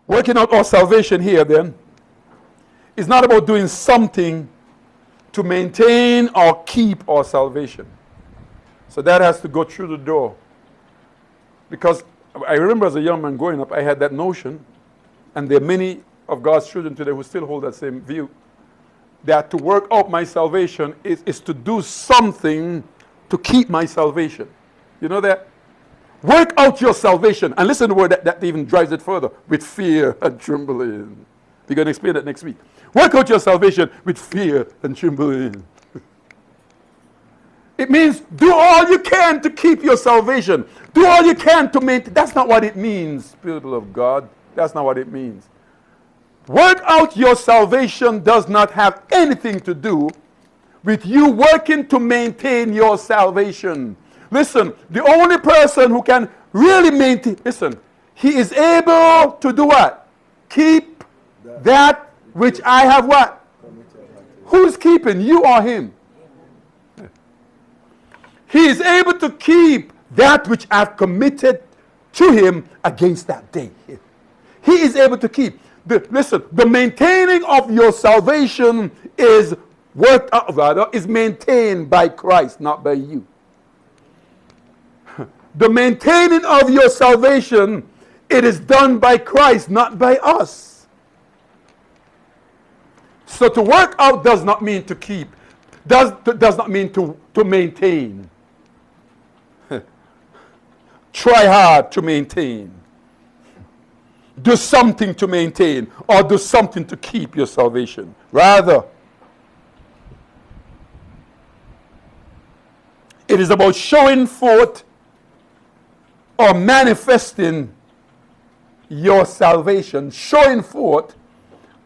Working out our salvation here then is not about doing something to maintain or keep our salvation. So that has to go through the door. Because I remember as a young man growing up, I had that notion, and there are many of God's children today who still hold that same view, that to work out my salvation is to do something to keep my salvation. You know that? Work out your salvation. And listen to the word that even drives it further. With fear and trembling. We're going to explain that next week. Work out your salvation with fear and trembling. It means do all you can to keep your salvation. Do all you can to maintain. That's not what it means, people of God. That's not what it means. Work out your salvation does not have anything to do with you working to maintain your salvation. Listen, the only person who can really maintain, listen, he is able to do what? Keep that which I have what? Who's keeping? You or him? He is able to keep that which I've committed to him against that day. He is able to keep. Listen, the maintaining of your salvation is worked out, rather, is maintained by Christ, not by you. The maintaining of your salvation, it is done by Christ, not by us. So to work out does not mean to keep, does not mean to maintain. Try hard to maintain. Do something to maintain, or do something to keep your salvation. Rather, it is about showing forth or manifesting your salvation. Showing forth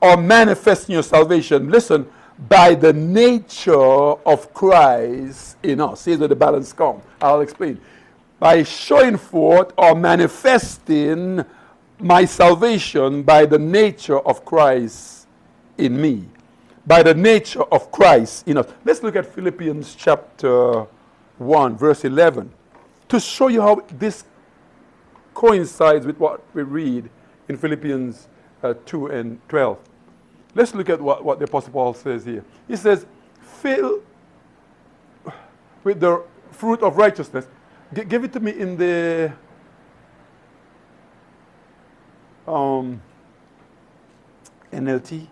or manifesting your salvation. Listen, by the nature of Christ in us. Here's where the balance comes. I'll explain. By showing forth or manifesting my salvation by the nature of Christ in me. By the nature of Christ in us. Let's look at Philippians chapter 1, verse 11. To show you how this coincides with what we read in Philippians 2 and 12. Let's look at what the Apostle Paul says here. He says, fill with the fruit of righteousness. Give it to me in the NLT.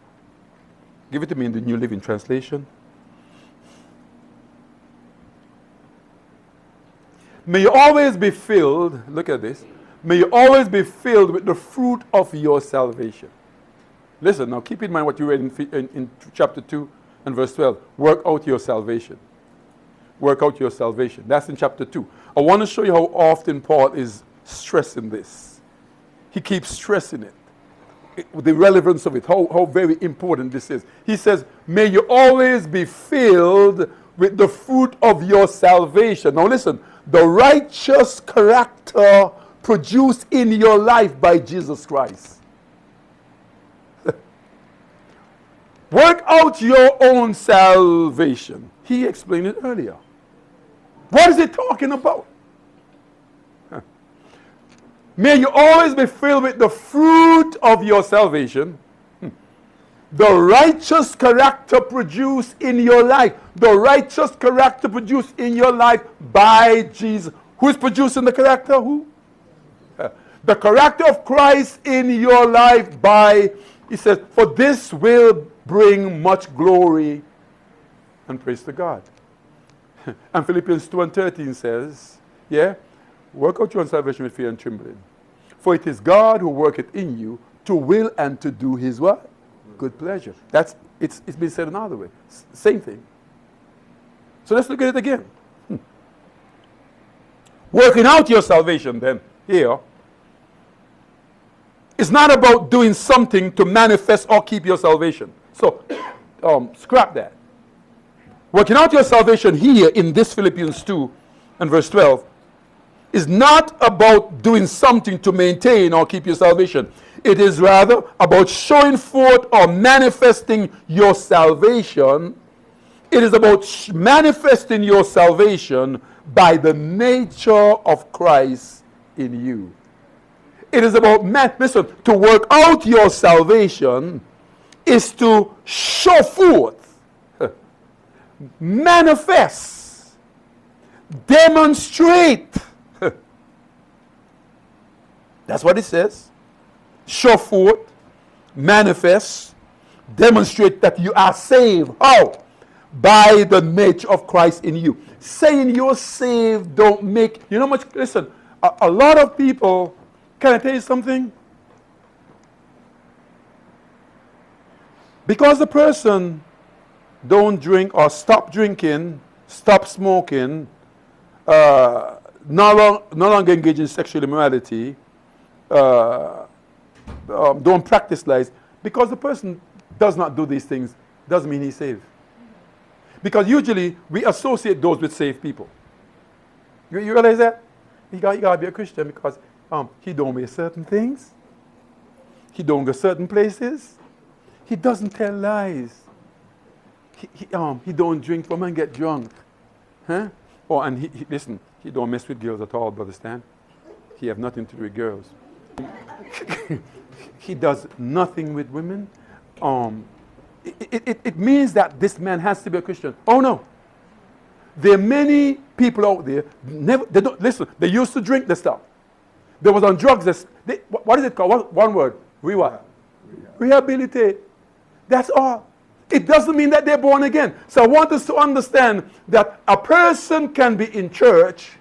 Give it to me in the New Living Translation. May you always be filled, look at this, may you always be filled with the fruit of your salvation. Listen, now keep in mind what you read in chapter 2 and verse 12. Work out your salvation. Work out your salvation. That's in chapter 2. I want to show you how often Paul is stressing this. He keeps stressing it. The relevance of it, how very important this is. He says, may you always be filled with the fruit of your salvation. Now listen, the righteous character produced in your life by Jesus Christ. Work out your own salvation. He explained it earlier. What is he talking about? May you always be filled with the fruit of your salvation. The righteous character produced in your life. The righteous character produced in your life by Jesus. Who is producing the character? Who? The character of Christ in your life by, he says, for this will bring much glory and praise to God. And Philippians 2 and 13 says, yeah, work out your own salvation with fear and trembling. For it is God who worketh in you to will and to do his what? Good pleasure. It's been said another way. Same thing. So let's look at it again. Working out your salvation then, here, is not about doing something to manifest or keep your salvation. So, scrap that. Working out your salvation here in this Philippians 2 and verse 12 is not about doing something to maintain or keep your salvation. It is rather about showing forth or manifesting your salvation. It is about manifesting your salvation by the nature of Christ in you. It is about, listen, to work out your salvation is to show forth, manifest, demonstrate. That's what it says. Show forth, manifest, demonstrate that you are saved. How? By the nature of Christ in you. Saying you're saved don't make, you know much, listen, a lot of people, can I tell you something? Because the person don't drink or stop drinking, stop smoking, no longer engage in sexual immorality, don't practice lies, because the person does not do these things, doesn't mean he's saved. Because usually we associate those with saved people. You realize that? You got to be a Christian because he don't wear certain things. He don't go certain places. He doesn't tell lies. He don't drink from and get drunk. Huh? Oh, and listen, he don't mess with girls at all, brother Stan. He have nothing to do with girls. He does nothing with women. It means that this man has to be a Christian. Oh no. There are many people out there, they don't, listen, they used to drink the stuff. They was on drugs. What is it called? One word. Rehabilitate. That's all. It doesn't mean that they're born again. So I want us to understand that a person can be in church,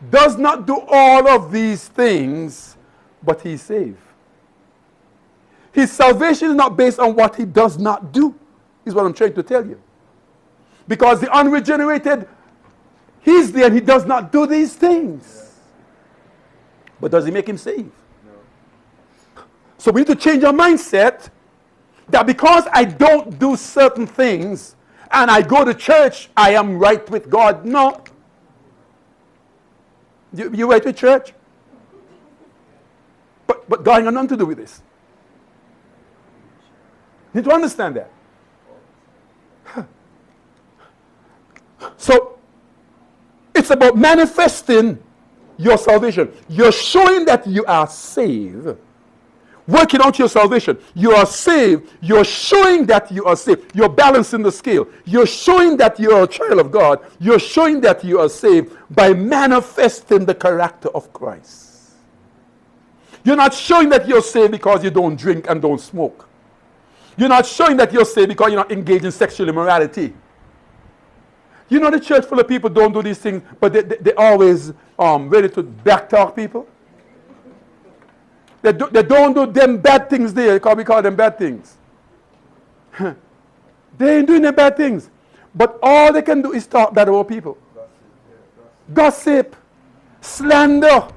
does not do all of these things, but he's saved. His salvation is not based on what he does not do, is what I'm trying to tell you. Because the unregenerated, he's there and he does not do these things. But does he make him saved? No. So we need to change our mindset that because I don't do certain things and I go to church, I am right with God. No. You right with church? But God has nothing to do with this. You need to understand that. So, it's about manifesting your salvation. You're showing that you are saved. Working out your salvation. You are saved. You're showing that you are saved. You're balancing the scale. You're showing that you are a child of God. You're showing that you are saved by manifesting the character of Christ. You're not showing that you're saved because you don't drink and don't smoke. You're not showing that you're saved because you're not engaged in sexual immorality. You know the church full of people don't do these things, but they're always ready to backtalk people. They don't do them bad things there because we call them bad things. They ain't doing them bad things. But all they can do is talk bad about people. Gossip, slander.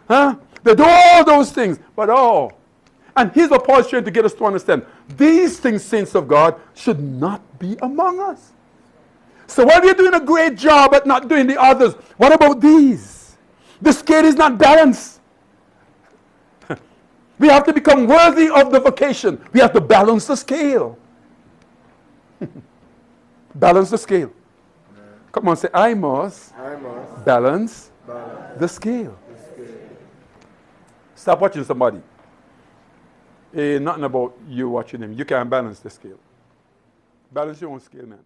Huh? They do all those things. But and here's what Paul's trying to get us to understand. These things, saints of God, should not be among us. So while you're doing a great job at not doing the others, what about these? The scale is not balanced. We have to become worthy of the vocation. We have to balance the scale. Balance the scale. Come on, say, I must balance the scale. Stop watching somebody. Nothing about you watching him. You can't balance the scale. Balance your own scale, man.